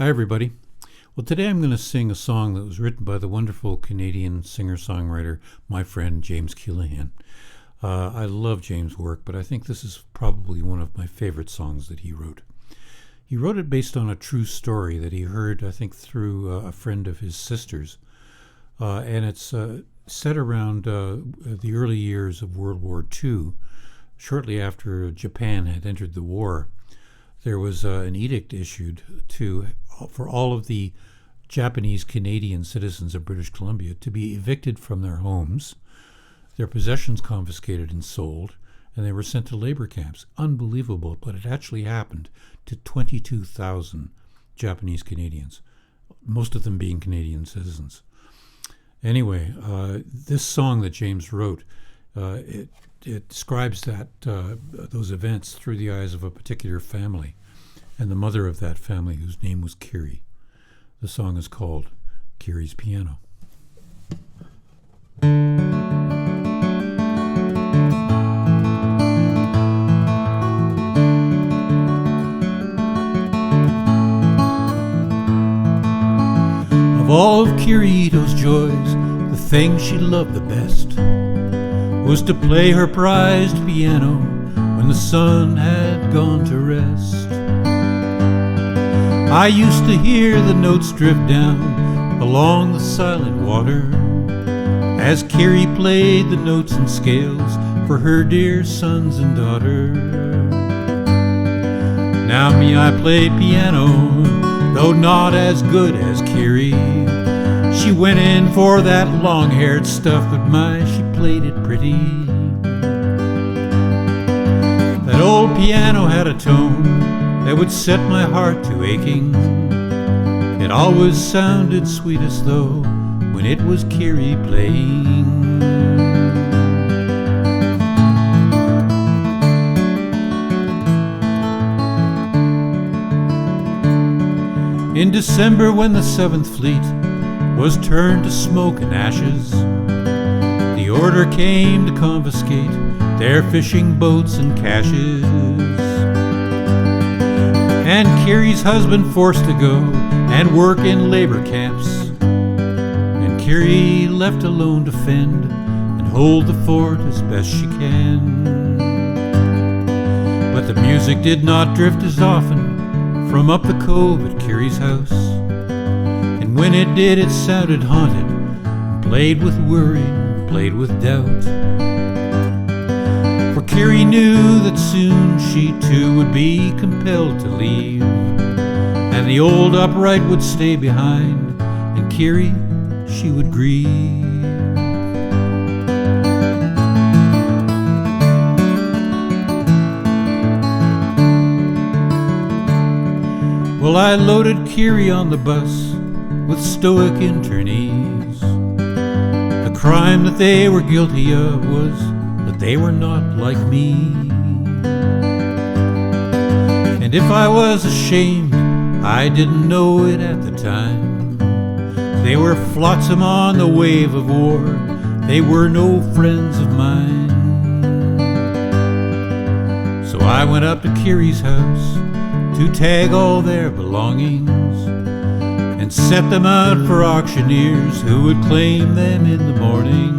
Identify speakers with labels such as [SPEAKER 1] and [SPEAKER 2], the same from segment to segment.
[SPEAKER 1] Hi, everybody. Well, today I'm going to sing a song that was written by the wonderful Canadian singer-songwriter, my friend James Keelaghan. I love James' work, but I think this is probably one of my favorite songs that he wrote. He wrote it based on a true story that he heard, I think, through a friend of his sister's. And it's set around the early years of World War II, shortly after Japan had entered the war. There was an edict issued for all of the Japanese Canadian citizens of British Columbia to be evicted from their homes, their possessions confiscated and sold, and they were sent to labor camps. Unbelievable, but it actually happened to 22,000 Japanese Canadians, most of them being Canadian citizens. Anyway, this song that James wrote, it describes those events through the eyes of a particular family and the mother of that family, whose name was Kiri. The song is called Kiri's Piano. Of all of Kirito's joys, the thing she loved the best was to play her prized piano when the sun had gone to rest. I used to hear the notes drift down along the silent water as Kiri played the notes and scales for her dear sons and daughters. Now me, I play piano, though not as good as Kiri. She went in for that long-haired stuff, but my, she played it pretty. That old piano had a tone that would set my heart to aching. It always sounded sweetest, though, when it was Kiri playing. In December, when the 7th Fleet was turned to smoke and ashes, the order came to confiscate their fishing boats and caches. And Kiri's husband forced to go and work in labor camps, and Kiri left alone to fend and hold the fort as best she can. But the music did not drift as often from up the cove at Kiri's house, and when it did, it sounded haunted, played with worry, played with doubt. For Kiri knew that soon she too would be compelled to leave, and the old upright would stay behind, and Kiri, she would grieve. Well, I loaded Kiri on the bus with stoic internees. The crime that they were guilty of was that they were not like me. And if I was ashamed, I didn't know it at the time. They were flotsam on the wave of war, they were no friends of mine. So I went up to Kiri's house to tag all their belongings and set them out for auctioneers who would claim them in the morning.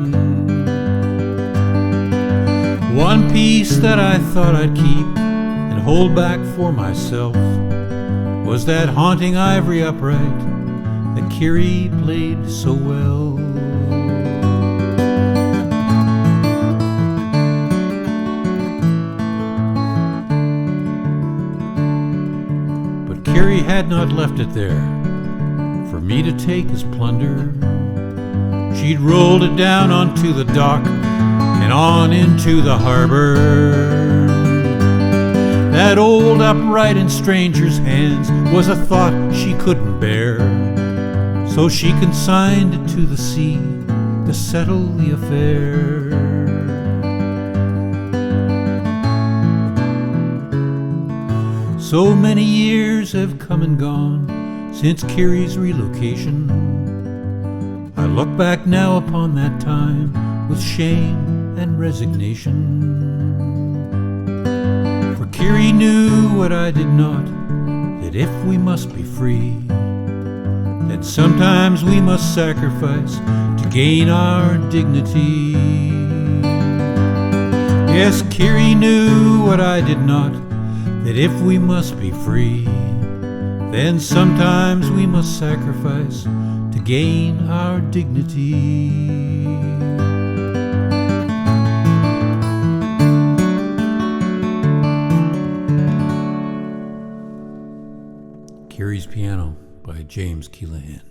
[SPEAKER 1] One piece that I thought I'd keep and hold back for myself was that haunting ivory upright that Kiri played so well. But Kiri had not left it there for me to take as plunder. She'd rolled it down onto the dock and on into the harbor. That old upright in strangers' hands was a thought she couldn't bear, so she consigned it to the sea to settle the affair. So many years have come and gone since Kiri's relocation. I look back now upon that time with shame and resignation. For Kiri knew what I did not, that if we must be free, then sometimes we must sacrifice to gain our dignity. Yes, Kiri knew what I did not, that if we must be free, then sometimes we must sacrifice to gain our dignity. Kiri's Piano by James Keelaghan.